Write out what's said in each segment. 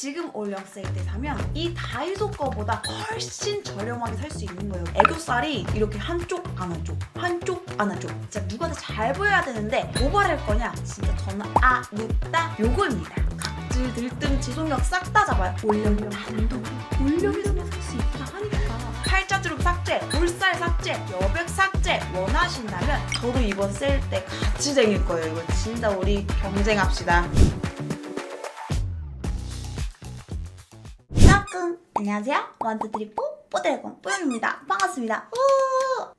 지금 올영 세일 때 사면 이 다이소 거보다 훨씬 저렴하게 살 수 있는 거예요. 애교살이 이렇게 한쪽 안 한쪽 한쪽 안 한쪽 진짜 누가 더 잘 보여야 되는데 뭐 바를 거냐? 진짜 저는 눕다 요거입니다. 각질, 들뜸, 지속력 싹 다 잡아요. 올영 단독 올영에서만 살 수 있다 하니까 팔자주름 삭제, 볼살 삭제, 여백 삭제 원하신다면 저도 이번 세일 때 같이 쟁일 거예요. 이거 진짜 우리 경쟁합시다. 안녕하세요. 원투쓰리 뽀뽀드래곤 뽀용입니다. 반갑습니다.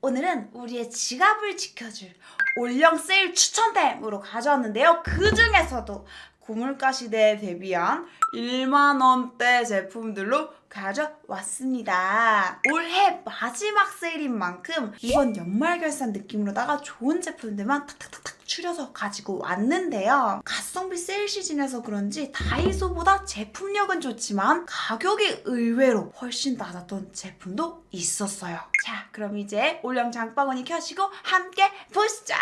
오늘은 우리의 지갑을 지켜줄 올영 세일 추천템으로 가져왔는데요. 그 중에서도 고물가 시대에 대비한 1만원대 제품들로 가져왔습니다. 올해 마지막 세일인 만큼 이번 연말 결산 느낌으로다가 좋은 제품들만 탁탁탁탁 추려서 가지고 왔는데요. 가성비 세일 시즌에서 그런지 다이소보다 제품력은 좋지만 가격이 의외로 훨씬 낮았던 제품도 있었어요. 자, 그럼 이제 올영 장바구니 켜시고 함께 보시죠.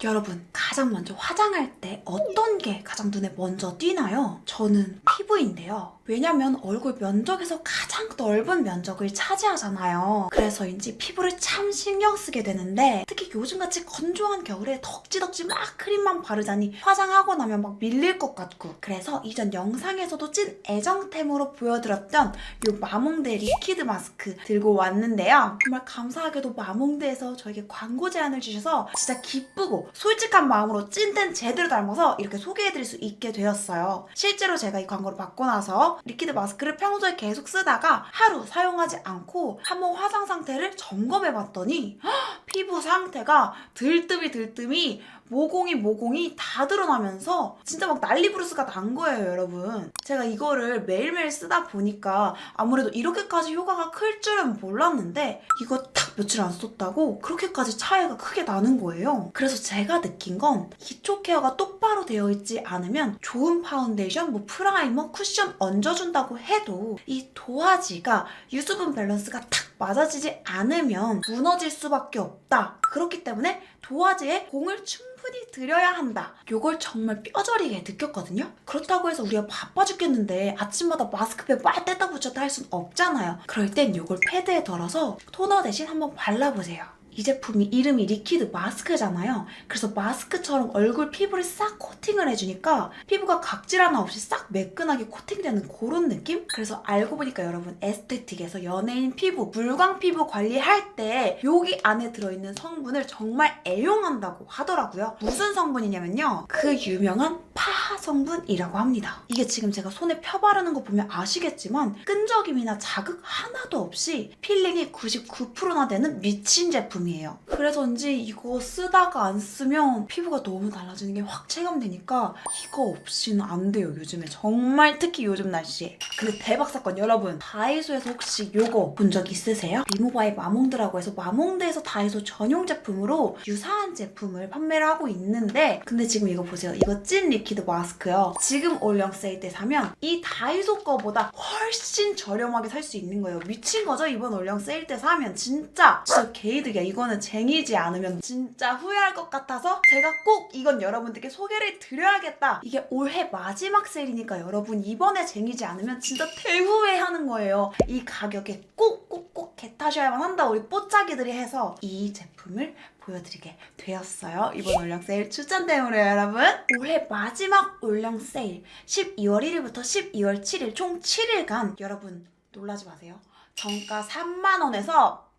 여러분, 가장 먼저 화장할 때 어떤 게 가장 눈에 먼저 띄나요? 저는 피부인데요. 왜냐면 얼굴 면적에서 가장 넓은 면적을 차지하잖아요. 그래서인지 피부를 참 신경 쓰게 되는데 특히 요즘같이 건조한 겨울에 덕지덕지 막 크림만 바르자니 화장하고 나면 막 밀릴 것 같고 그래서 이전 영상에서도 찐 애정템으로 보여드렸던 이 마몽드 리퀴드 마스크 들고 왔는데요. 정말 감사하게도 마몽드에서 저에게 광고 제안을 주셔서 진짜 기쁘고 솔직한 마음으로 찐텐 제대로 닮아서 이렇게 소개해드릴 수 있게 되었어요. 실제로 제가 이 광고를 받고 나서 리퀴드 마스크를 평소에 계속 쓰다가 하루 사용하지 않고 한번 화장 상태를 점검해봤더니 피부 상태가 들뜸이 모공이 다 드러나면서 진짜 막 난리 부르스가 난 거예요, 여러분. 제가 이거를 매일매일 쓰다 보니까 아무래도 이렇게까지 효과가 클 줄은 몰랐는데 이거 딱 며칠 안 썼다고 그렇게까지 차이가 크게 나는 거예요. 그래서 제가 느낀 건 기초 케어가 똑바로 되어 있지 않으면 좋은 파운데이션, 프라이머, 쿠션 얹어준다고 해도 이 도화지가 유수분 밸런스가 탁 맞아지지 않으면 무너질 수밖에 없다. 그렇기 때문에 도화지에 공을 충분히 들여야 한다. 요걸 정말 뼈저리게 느꼈거든요. 그렇다고 해서 우리가 바빠 죽겠는데 아침마다 마스크팩 막 뗐다 붙였다 할 순 없잖아요. 그럴 땐 요걸 패드에 덜어서 토너 대신 한번 발라보세요. 이 제품이 이름이 리퀴드 마스크잖아요. 그래서 마스크처럼 얼굴 피부를 싹 코팅을 해주니까 피부가 각질 하나 없이 싹 매끈하게 코팅되는 그런 느낌? 그래서 알고 보니까 여러분 에스테틱에서 연예인 피부, 물광 피부 관리할 때 여기 안에 들어있는 성분을 정말 애용한다고 하더라고요. 무슨 성분이냐면요. 그 유명한 파하 성분이라고 합니다. 이게 지금 제가 손에 펴바르는 거 보면 아시겠지만 끈적임이나 자극 하나도 없이 필링이 99%나 되는 미친 제품이에요. 그래서인지 이거 쓰다가 안 쓰면 피부가 너무 달라지는 게 확 체감되니까 이거 없이는 안 돼요, 요즘에. 정말 특히 요즘 날씨에. 근데 대박 사건, 여러분. 다이소에서 혹시 요거 본 적 있으세요? 리무바의 마몽드라고 해서 마몽드에서 다이소 전용 제품으로 유사한 제품을 판매를 하고 있는데 근데 지금 이거 보세요. 이거 찐 리퀴드 마스크요. 지금 올영 세일 때 사면 이 다이소 거보다 훨씬 저렴하게 살 수 있는 거예요. 미친 거죠? 이번 올영 세일 때 사면 진짜 개이득이야. 이거는 쟁이지 않으면 진짜 후회할 것 같아서 제가 꼭 이건 여러분들께 소개를 드려야겠다. 이게 올해 마지막 세일이니까 여러분 이번에 쟁이지 않으면 진짜 대후회하는 거예요. 이 가격에 꼭 개타셔야만 한다 우리 뽀짝이들이 해서 이 제품을 보여드리게 되었어요. 이번 올영 세일 추천템으로요, 여러분. 올해 마지막 올영 세일 12월 1일부터 12월 7일 총 7일간 여러분 놀라지 마세요. 정가 3만원에서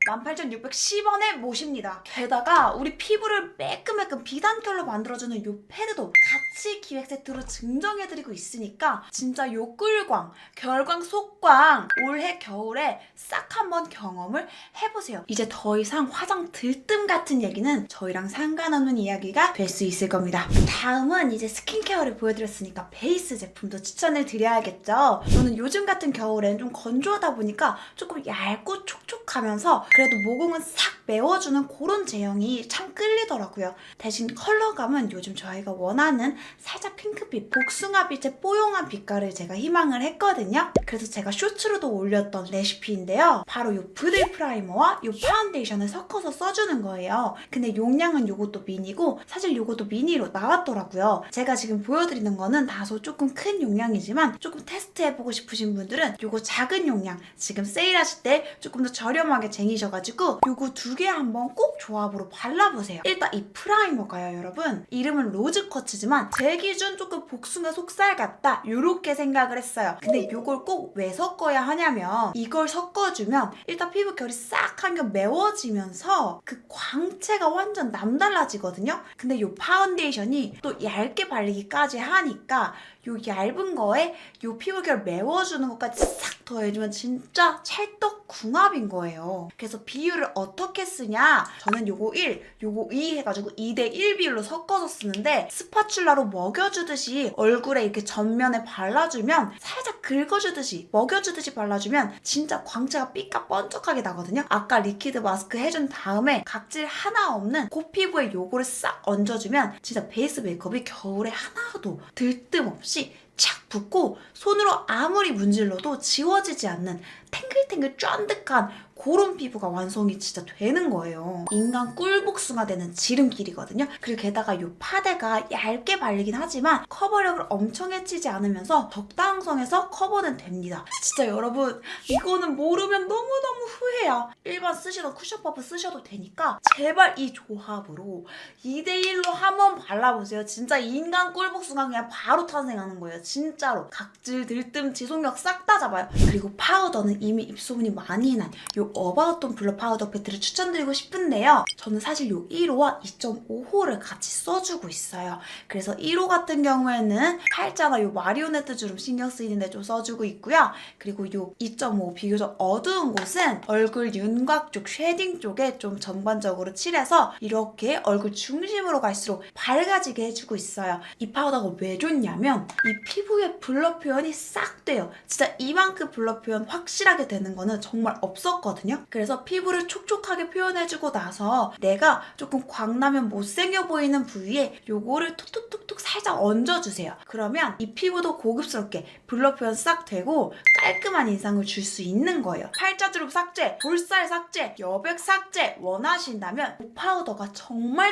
18,610원에 모십니다. 게다가 우리 피부를 매끈매끈 비단결로 만들어주는 이 패드도 같이 기획 세트로 증정해드리고 있으니까 진짜 요 꿀광, 결광, 속광 올해 겨울에 싹 한번 경험을 해보세요. 이제 더 이상 화장 들뜸 같은 얘기는 저희랑 상관없는 이야기가 될 수 있을 겁니다. 다음은 이제 스킨케어를 보여드렸으니까 베이스 제품도 추천을 드려야겠죠. 저는 요즘 같은 겨울엔 좀 건조하다 보니까 조금 얇고 촉촉하면서 그래도 모공은 싹 메워주는 그런 제형이 참 끌리더라고요. 대신 컬러감은 요즘 저희가 원하는 살짝 핑크빛, 복숭아빛의 뽀용한 빛깔을 제가 희망을 했거든요. 그래서 제가 쇼츠로도 올렸던 레시피인데요. 바로 이 붓을 프라이머와 이 파운데이션을 섞어서 써주는 거예요. 근데 용량은 요것도 미니고 사실 요것도 미니로 나왔더라고요. 제가 지금 보여드리는 거는 다소 조금 큰 용량이지만 조금 테스트해보고 싶으신 분들은 요거 작은 용량 지금 세일하실 때 조금 더 저렴하게 쟁이셔가지고 요거 두 개 한번 꼭 조합으로 발라보세요. 일단 이 프라이머가요, 여러분. 이름은 로즈 쿼츠지만 제 기준 조금 복숭아 속살 같다 요렇게 생각을 했어요. 근데 요걸 꼭 왜 섞어야 하냐면 이걸 섞어주면 일단 피부 결이 싹 한겹 메워지면서 그 광채가 완전 남달라지거든요. 근데 요 파운데이션이 또 얇게 발리기까지 하니까 요 얇은 거에 요 피부결 메워주는 것까지 싹 더해주면 진짜 찰떡궁합인 거예요. 그래서 비율을 어떻게 쓰냐? 저는 요거 1, 요거 2 해가지고 2대1 비율로 섞어서 쓰는데 스파츌라로 먹여주듯이 얼굴에 이렇게 전면에 발라주면 살짝 긁어주듯이 먹여주듯이 발라주면 진짜 광채가 삐까뻔쩍하게 나거든요. 아까 리퀴드 마스크 해준 다음에 각질 하나 없는 그 피부에 요거를 싹 얹어주면 진짜 베이스 메이크업이 겨울에 하나도 들뜸 없이 착 붙고 손으로 아무리 문질러도 지워지지 않는 탱글탱글 쫀득한 그런 피부가 완성이 진짜 되는 거예요. 인간 꿀복숭아 되는 지름길이거든요. 그리고 게다가 이 파데가 얇게 발리긴 하지만 커버력을 엄청 해치지 않으면서 적당성에서 커버는 됩니다. 진짜 여러분 이거는 모르면 너무너무 후회야. 일반 쓰시던 쿠션 퍼프 쓰셔도 되니까 제발 이 조합으로 2대1로 한번 발라보세요. 진짜 인간 꿀복숭아 그냥 바로 탄생하는 거예요. 진짜로. 각질, 들뜸, 지속력 싹 다 잡아요. 그리고 파우더는 이미 입소문이 많이 난 요 어바웃돈 블러 파우더 패트를 추천드리고 싶은데요. 저는 사실 요 1호와 2.5호를 같이 써주고 있어요. 그래서 1호 같은 경우에는 팔자나 요 마리오네트 주름 신경 쓰이는데 좀 써주고 있고요. 그리고 요 2.5 비교적 어두운 곳은 얼굴 윤곽 쪽, 쉐딩 쪽에 좀 전반적으로 칠해서 이렇게 얼굴 중심으로 갈수록 밝아지게 해주고 있어요. 이 파우더가 왜 좋냐면 이 피부의 블러 표현이 싹 돼요. 진짜 이만큼 블러 표현 확실하게 되는 거는 정말 없었거든요. 그래서 피부를 촉촉하게 표현해주고 나서 내가 조금 광나면 못생겨 보이는 부위에 요거를 톡톡톡톡 살짝 얹어주세요. 그러면 이 피부도 고급스럽게 블러 표현 싹 되고 깔끔한 인상을 줄 수 있는 거예요. 팔자주름 삭제, 볼살 삭제, 여백 삭제 원하신다면 이 파우더가 정말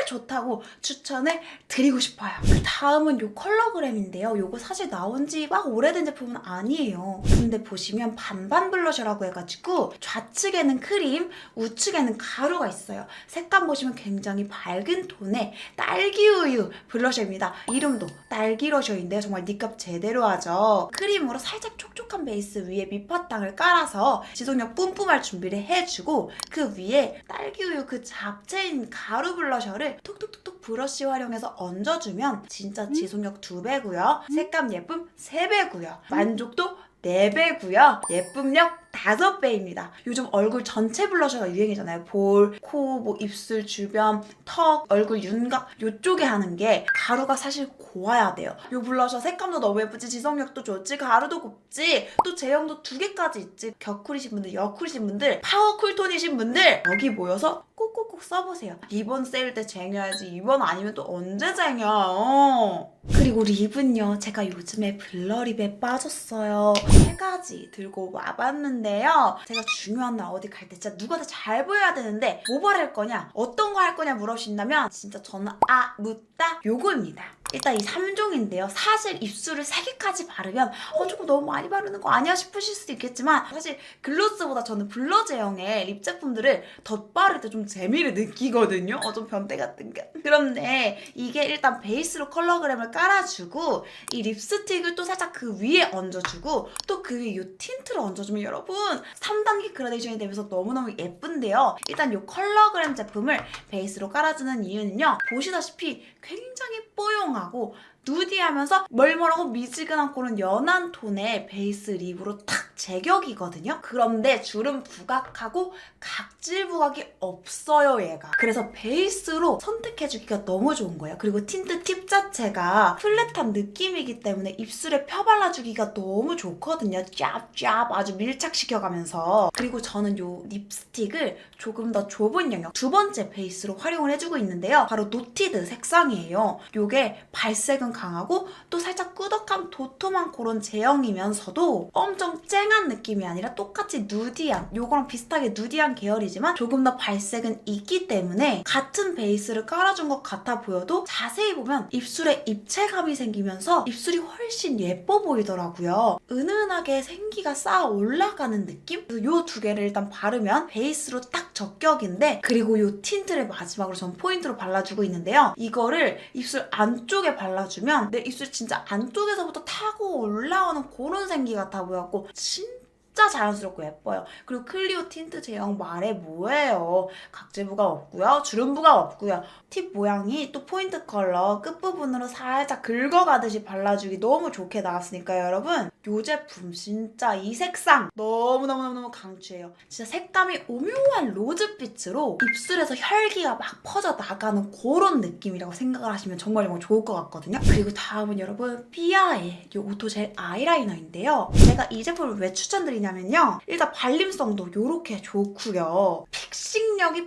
좋다고 추천을 드리고 싶어요. 그 다음은 요 컬러그램인데요. 요거 사실 나온 지 막 오래된 제품은 아니에요. 근데 보시면 반반 블러셔라고 해가지고 좌측에는 크림, 우측에는 가루가 있어요. 색감 보시면 굉장히 밝은 톤의 딸기우유 블러셔입니다. 이름도 딸기러셔인데요. 정말 니값 제대로 하죠. 크림으로 살짝 촉촉한 베이스 위에 밑바탕을 깔아서 지속력 뿜뿜할 준비를 해주고 그 위에 딸기우유 그 잡채인 가루 블러셔를 톡톡톡톡 브러쉬 활용해서 얹어주면 진짜 지속력 2배고요. 색감 예쁨 3배고요. 만족도 4배고요. 예쁨력 5배입니다. 요즘 얼굴 전체 블러셔가 유행이잖아요. 볼, 코, 뭐 입술 주변, 턱, 얼굴 윤곽 요쪽에 하는 게 가루가 사실 고와야 돼요. 요 블러셔 색감도 너무 예쁘지, 지속력도 좋지, 가루도 곱지, 또 제형도 2개까지 있지. 격쿨이신 분들, 여쿨이신 분들, 파워 쿨톤이신 분들 여기 모여서 꼭꼭꼭 써보세요. 이번 세일 때 쟁여야지. 이번 아니면 또 언제 쟁여? 그리고 립은요. 제가 요즘에 블러립에 빠졌어요. 3가지 들고 와봤는데요. 제가 중요한 날 어디 갈 때 진짜 누구한테 잘 보여야 되는데 뭐 바를 거냐? 어떤 거 할 거냐 물어보신다면 진짜 저는 묻다 요거입니다. 일단 이 3종인데요. 사실 입술을 3개까지 바르면 조금 너무 많이 바르는 거 아니야 싶으실 수도 있겠지만 사실 글로스보다 저는 블러 제형의 립 제품들을 덧바를 때 좀 재미를 느끼거든요. 좀 변태 같은 게. 그런데 이게 일단 베이스로 컬러그램을 깔아주고 이 립스틱을 또 살짝 그 위에 얹어주고 또 그 위에 이 틴트를 얹어주면 여러분 3단계 그라데이션이 되면서 너무너무 예쁜데요. 일단 이 컬러그램 제품을 베이스로 깔아주는 이유는요. 보시다시피 굉장히 뽀용하고 누디하면서 멀멀하고 미지근한 그런 연한 톤의 베이스 립으로 탁 딱 제격이거든요. 그런데 주름 부각하고 각질 부각이 없어요, 얘가. 그래서 베이스로 선택해주기가 너무 좋은 거예요. 그리고 틴트 팁 자체가 플랫한 느낌이기 때문에 입술에 펴발라주기가 너무 좋거든요. 짭짭 아주 밀착시켜가면서. 그리고 저는 요 립스틱을 조금 더 좁은 영역 두 번째 베이스로 활용을 해주고 있는데요. 바로 노티드 색상이에요. 요게 발색은 강하고 또 살짝 꾸덕한 도톰한 그런 제형이면서도 엄청 쨍한 느낌이 아니라 똑같이 누디한, 요거랑 비슷하게 누디한 계열이지만 조금 더 발색은 있기 때문에 같은 베이스를 깔아준 것 같아 보여도 자세히 보면 입술에 입체감이 생기면서 입술이 훨씬 예뻐 보이더라고요. 은은하게 생기가 쌓아 올라가는 느낌? 그래서 요 두 개를 일단 바르면 베이스로 딱 적격인데, 그리고 요 틴트를 마지막으로 전 포인트로 발라주고 있는데요. 이거를 입술 안쪽에 발라주면 내 입술 진짜 안쪽에서부터 타고 올라오는 그런 생기 같아 보여갖고 진짜 자연스럽고 예뻐요. 그리고 클리오 틴트 제형 말해 뭐예요. 각질부가 없고요. 주름부가 없고요. 팁 모양이 또 포인트 컬러 끝부분으로 살짝 긁어가듯이 발라주기 너무 좋게 나왔으니까요, 여러분. 이 제품 진짜 이 색상 너무너무너무 강추해요. 진짜 색감이 오묘한 로즈빛으로 입술에서 혈기가 막 퍼져나가는 그런 느낌이라고 생각을 하시면 정말 좋을 것 같거든요. 그리고 다음은 여러분 삐아의 이 오토젤 아이라이너인데요. 제가 이 제품을 왜 추천드리냐면요. 일단 발림성도 이렇게 좋고요. 픽싱력이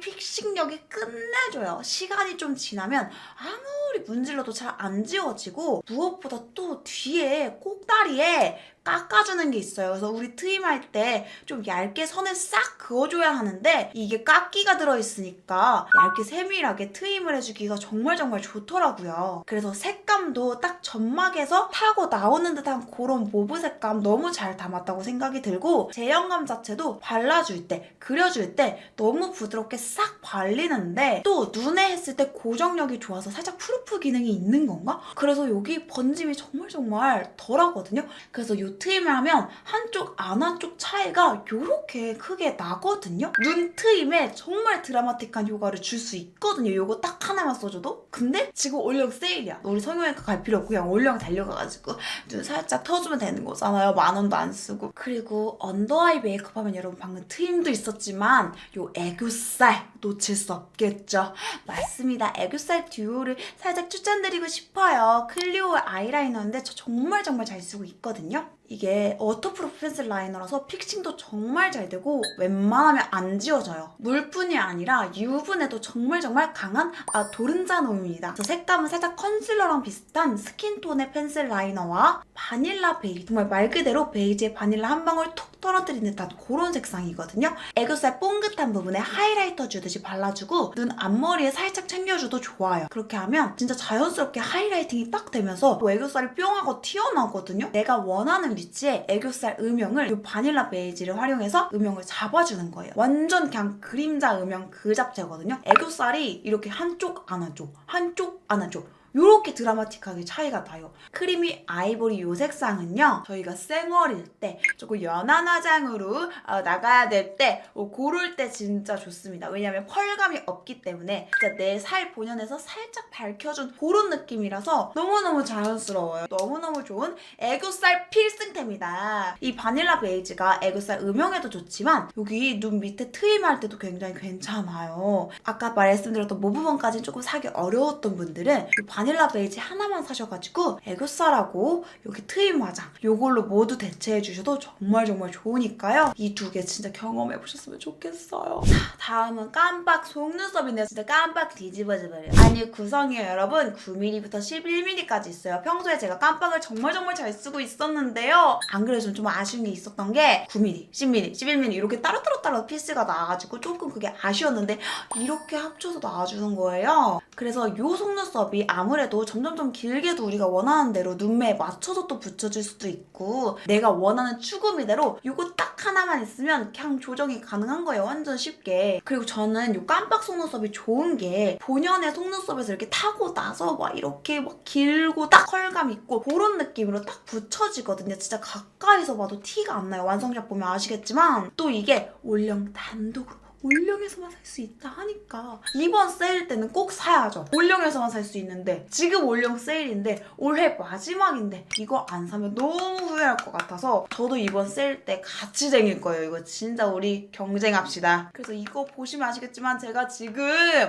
끝내줘요. 시간이 좀 지나면 아무리 문질러도 잘 안 지워지고, 무엇보다 또 뒤에 꼭다리에 깎아주는 게 있어요. 그래서 우리 트임할 때 좀 얇게 선을 싹 그어줘야 하는데 이게 깎기가 들어있으니까 얇게 세밀하게 트임을 해주기가 정말 좋더라고요. 그래서 색감도 딱 점막에서 타고 나오는 듯한 그런 모브 색감 너무 잘 담았다고 생각이 들고, 제형감 자체도 발라줄 때, 그려줄 때 너무 부드럽게 싹 발리는데 또 눈에 했을 때 고정력이 좋아서 살짝 프루프 기능이 있는 건가? 그래서 여기 번짐이 정말 덜하거든요. 그래서 요 트임을 하면 한쪽 안 한쪽 차이가 요렇게 크게 나거든요. 눈 트임에 정말 드라마틱한 효과를 줄 수 있거든요. 요거 딱 하나만 써줘도. 근데 지금 올영 세일이야. 우리 성형외과 갈 필요 없고 그냥 올영 달려가가지고 눈 살짝 터주면 되는 거잖아요. 10,000원도 안 쓰고. 그리고 언더아이 메이크업 하면 여러분 방금 트임도 있었지만 요 애교살 놓칠 수 없겠죠. 맞습니다. 애교살 듀오를 살짝 추천드리고 싶어요. 클리오 아이라이너인데 저 정말 잘 쓰고 있거든요. 이게 워터프루프 펜슬 라이너라서 픽싱도 정말 잘 되고 웬만하면 안 지워져요. 물뿐이 아니라 유분에도 정말 강한 도른자노입니다. 저 색감은 살짝 컨실러랑 비슷한 스킨톤의 펜슬 라이너와 바닐라 베이지, 정말 말 그대로 베이지에 바닐라 한 방울 톡 떨어뜨린 듯한 그런 색상이거든요. 애교살 뽕긋한 부분에 하이라이터 주듯이 발라주고 눈 앞머리에 살짝 챙겨줘도 좋아요. 그렇게 하면 진짜 자연스럽게 하이라이팅이 딱 되면서 애교살이 뿅 하고 튀어나오거든요. 내가 원하는 위치에 애교살 음영을 이 바닐라 베이지를 활용해서 음영을 잡아주는 거예요. 완전 그냥 그림자 음영 그 잡채거든요. 애교살이 이렇게 한쪽 안 한쪽 요렇게 드라마틱하게 차이가 나요. 크리미 아이보리 요 색상은요, 저희가 쌩얼일 때 조금 연한 화장으로 나가야 될 때 고를 때 진짜 좋습니다. 왜냐면 펄감이 없기 때문에 진짜 내 살 본연에서 살짝 밝혀준 그런 느낌이라서 너무너무 자연스러워요. 너무너무 좋은 애교살 필승템이다. 이 바닐라 베이지가 애교살 음영에도 좋지만 여기 눈 밑에 트임할 때도 굉장히 괜찮아요. 아까 말씀드렸던 모브번까지는 조금 사기 어려웠던 분들은 이 바닐라 베이지 하나만 사셔가지고 애교살하고 여기 트임 화장 요걸로 모두 대체해 주셔도 정말 좋으니까요. 이 두 개 진짜 경험해 보셨으면 좋겠어요. 자, 다음은 깜빡 속눈썹인데요. 진짜 깜빡 뒤집어져버려요. 아니 구성이에요, 여러분. 9mm부터 11mm까지 있어요. 평소에 제가 깜빡을 정말 잘 쓰고 있었는데요. 안 그래도 좀 아쉬운 게 있었던 게 9mm, 10mm, 11mm 이렇게 따로 피스가 나와가지고 조금 그게 아쉬웠는데 이렇게 합쳐서 나와주는 거예요. 그래서 요 속눈썹이 아무래도 점점 길게도 우리가 원하는 대로 눈매에 맞춰서 또 붙여줄 수도 있고, 내가 원하는 추구미대로 요거 딱 하나만 있으면 그냥 조정이 가능한 거예요. 완전 쉽게. 그리고 저는 요 깜빡 속눈썹이 좋은 게 본연의 속눈썹에서 이렇게 타고 나서 막 이렇게 막 길고 딱 컬감 있고 그런 느낌으로 딱 붙여지거든요. 진짜 가까이서 봐도 티가 안 나요. 완성샷 보면 아시겠지만 또 이게 올영 단독으로 올영에서만 살 수 있다 하니까 이번 세일 때는 꼭 사야죠. 올영에서만 살 수 있는데 지금 올영 세일인데 올해 마지막인데 이거 안 사면 너무 후회할 것 같아서 저도 이번 세일 때 같이 쟁일 거예요. 이거 진짜 우리 경쟁합시다. 그래서 이거 보시면 아시겠지만 제가 지금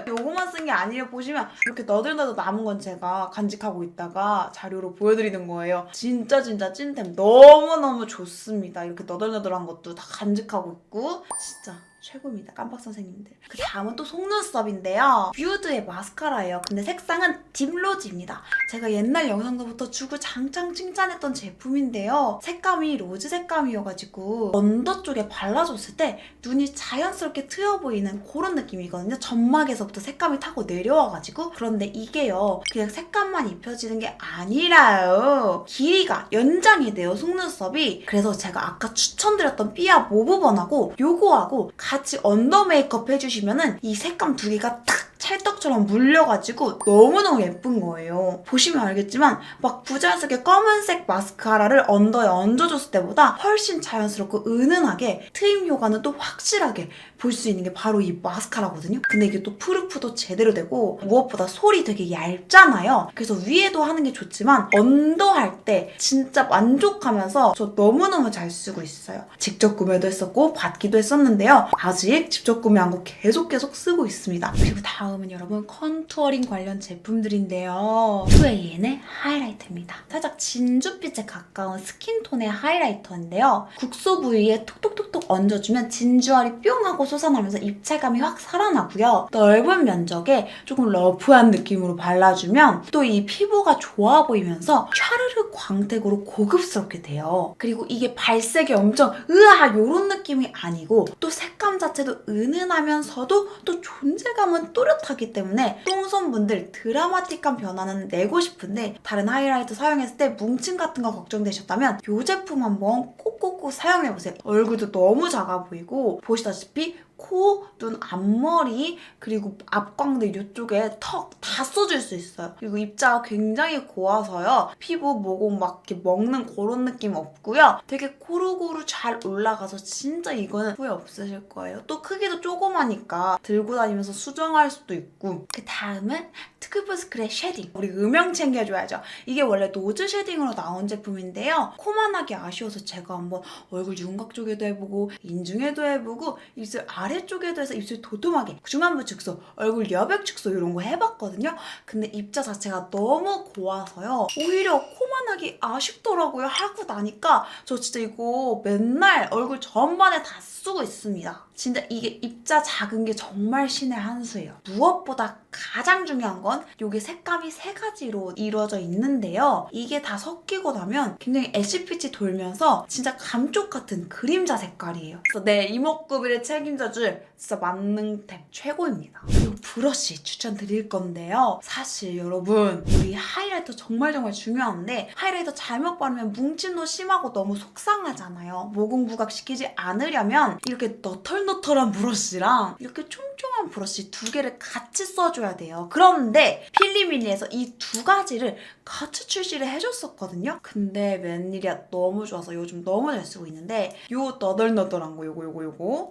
요거만 쓴 게 아니에요. 보시면 이렇게 너덜너덜 남은 건 제가 간직하고 있다가 자료로 보여드리는 거예요. 진짜 찐템 너무너무 좋습니다. 이렇게 너덜너덜한 것도 다 간직하고 있고 진짜 최고입니다. 깜빡 선생님들. 그 다음은 또 속눈썹인데요. 뷰드의 마스카라예요. 근데 색상은 딥로즈입니다. 제가 옛날 영상서부터 주구장창 칭찬했던 제품인데요. 색감이 로즈 색감이어가지고 언더 쪽에 발라줬을 때 눈이 자연스럽게 트여 보이는 그런 느낌이거든요. 점막에서부터 색감이 타고 내려와가지고. 그런데 이게요. 그냥 색감만 입혀지는 게 아니라요. 길이가 연장이 돼요. 속눈썹이. 그래서 제가 아까 추천드렸던 삐아 모브번하고 요거하고 같이 언더 메이크업 해주시면은 이 색감 두 개가 탁 찰떡처럼 물려가지고 너무너무 예쁜 거예요. 보시면 알겠지만 막 부자연스럽게 검은색 마스카라를 언더에 얹어줬을 때보다 훨씬 자연스럽고 은은하게 트임 효과는 또 확실하게 볼 수 있는 게 바로 이 마스카라거든요. 근데 이게 또 프루프도 제대로 되고 무엇보다 솔이 되게 얇잖아요. 그래서 위에도 하는 게 좋지만 언더 할 때 진짜 만족하면서 저 너무너무 잘 쓰고 있어요. 직접 구매도 했었고 받기도 했었는데요. 아직 직접 구매한 거 계속 쓰고 있습니다. 그리고 다음은 여러분 컨투어링 관련 제품들인데요. 2AN의 하이라이터입니다. 살짝 진주빛에 가까운 스킨톤의 하이라이터인데요. 국소 부위에 톡톡톡톡 얹어주면 진주알이 뿅 하고 솟아나면서 입체감이 확 살아나고요. 넓은 면적에 조금 러프한 느낌으로 발라주면 또 이 피부가 좋아 보이면서 촤르르 광택으로 고급스럽게 돼요. 그리고 이게 발색이 엄청 으아 요런 느낌이 아니고 또 색감 자체도 은은하면서도 또 존재감은 또렷하기 때문에 똥손분들 드라마틱한 변화는 내고 싶은데 다른 하이라이터 사용했을 때 뭉침 같은 거 걱정되셨다면 이 제품 한번 꼭꼭꼭 사용해보세요. 얼굴도 너무 작아 보이고 보시다시피 코, 눈, 앞머리, 그리고 앞광대 이쪽에 턱 다 써줄 수 있어요. 그리고 입자가 굉장히 고와서요. 피부, 모공 막 이렇게 먹는 그런 느낌 없고요. 되게 고루고루 잘 올라가서 진짜 이거는 후회 없으실 거예요. 또 크기도 조그마니까 들고 다니면서 수정할 수도 있고. 그 다음은 트큐브스크의 쉐딩. 우리 음영 챙겨줘야죠. 이게 원래 노즈 쉐딩으로 나온 제품인데요. 코만하기 아쉬워서 제가 한번 얼굴 윤곽 쪽에도 해보고 인중에도 해보고 입술 아래쪽에도 해서 입술 도톰하게 중안부 축소, 얼굴 여백 축소 이런 거 해봤거든요. 근데 입자 자체가 너무 고와서요. 오히려 코만하기 아쉽더라고요. 하고 나니까 저 진짜 이거 맨날 얼굴 전반에 다 쓰고 있습니다. 진짜 이게 입자 작은 게 정말 신의 한 수예요. 무엇보다 가장 중요한 건 이게 색감이 3가지로 이루어져 있는데요. 이게 다 섞이고 나면 굉장히 애쉬빛이 돌면서 진짜 감쪽 같은 그림자 색깔이에요. 그래서 내 이목구비를 책임져줄 진짜 만능템 최고입니다. 그리고 브러쉬 추천드릴 건데요. 사실 여러분 우리 하이라이터 정말 중요한데 하이라이터 잘못 바르면 뭉침도 심하고 너무 속상하잖아요. 모공 부각시키지 않으려면 이렇게 너털너털한 브러쉬랑 이렇게 촘촘한 브러쉬 2개를 같이 써줘야 돼요. 그런데 필리밀리에서 이 2가지를 같이 출시를 해줬었거든요. 근데 웬일이야 너무 좋아서 요즘 너무 잘 쓰고 있는데 요 너덜너덜한 거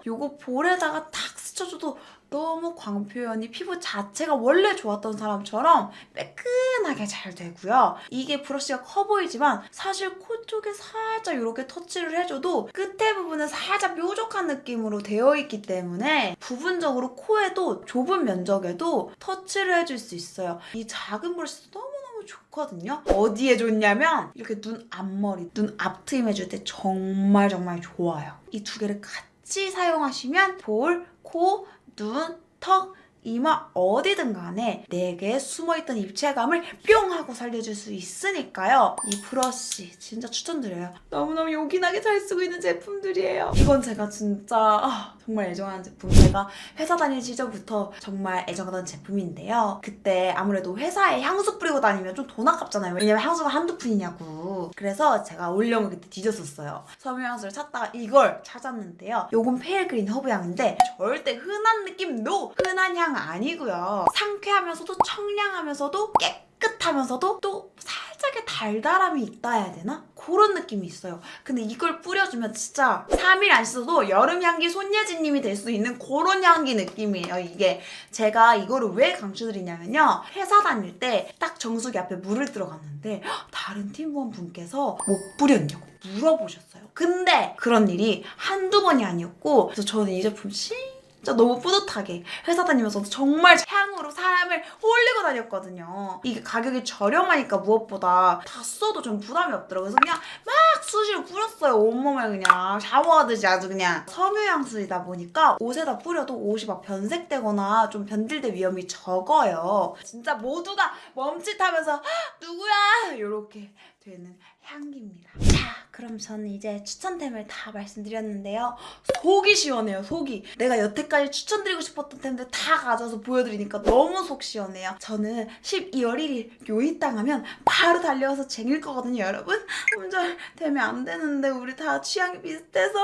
요거 볼에다가 탁 스쳐줘도 너무 광표현이 피부 자체가 원래 좋았던 사람처럼 매끈하게 잘 되고요. 이게 브러쉬가 커 보이지만 사실 코 쪽에 살짝 이렇게 터치를 해줘도 끝에 부분은 살짝 뾰족한 느낌으로 되어 있기 때문에 부분적으로 코에도 좁은 면적에도 터치를 해줄 수 있어요. 이 작은 브러쉬도 너무 좋거든요. 어디에 좋냐면 이렇게 눈 앞머리, 눈 앞트임 해줄 때 정말 좋아요. 이 2개를 같이 사용하시면 볼, 코, 눈, 턱, 이마 어디든 간에 4개의 숨어있던 입체감을 뿅 하고 살려줄 수 있으니까요. 이 브러쉬 진짜 추천드려요. 너무너무 요긴하게 잘 쓰고 있는 제품들이에요. 이건 제가 진짜 정말 애정하는 제품. 제가 회사 다닐 시절부터 정말 애정하던 제품인데요. 그때 아무래도 회사에 향수 뿌리고 다니면 좀 돈 아깝잖아요. 왜냐면 향수가 한두 푼이냐고. 그래서 제가 올영을 그때 뒤졌었어요. 섬유향수를 찾다가 이걸 찾았는데요. 요건 페일그린 허브향인데 절대 흔한 느낌 흔한 향 아니고요. 상쾌하면서도 청량하면서도 깨끗하면서도 또 살짝의 달달함이 있다 해야 되나? 그런 느낌이 있어요. 근데 이걸 뿌려주면 진짜 3일 안 씻어도 여름 향기 손예진님이 될 수 있는 그런 향기 느낌이에요. 이게 제가 이거를 왜 강추드리냐면요. 회사 다닐 때 딱 정수기 앞에 물을 들어갔는데 다른 팀원 분께서 못 뿌렸냐고 물어보셨어요. 근데 그런 일이 한두 번이 아니었고, 그래서 저는 이 제품 진짜 너무 뿌듯하게 회사 다니면서도 정말 향으로 사람을 홀리고 다녔거든요. 이게 가격이 저렴하니까 무엇보다 다 써도 좀 부담이 없더라고요. 그래서 그냥 막 수시로 뿌렸어요. 온몸에 그냥 샤워하듯이 아주 그냥. 섬유향수이다 보니까 옷에다 뿌려도 옷이 막 변색되거나 좀 변질될 위험이 적어요. 진짜 모두가 멈칫하면서 누구야? 이렇게 되는 향기입니다. 자, 그럼 저는 이제 추천템을 다 말씀드렸는데요. 속이 시원해요, 속이. 내가 여태까지 추천드리고 싶었던 템들 다 가져와서 보여드리니까 너무 속 시원해요. 저는 12월 1일 요일당 하면 바로 달려와서 쟁일 거거든요, 여러분. 품절되면 안 되는데 우리 다 취향이 비슷해서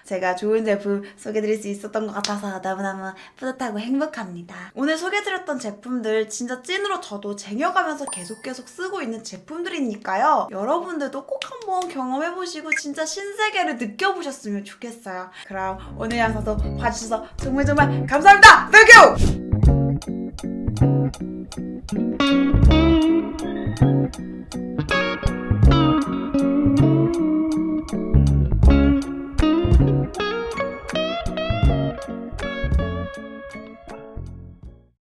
제가 좋은 제품 소개드릴 수 있었던 것 같아서 너무너무 뿌듯하고 행복합니다. 오늘 소개드렸던 제품들 진짜 찐으로 저도 쟁여가면서 계속 쓰고 있는 제품들이니까요. 여러분들도 꼭 한번 경험해보시고 진짜 신세계를 느껴보셨으면 좋겠어요. 그럼 오늘 영상도 봐주셔서 정말 감사합니다. 땡큐!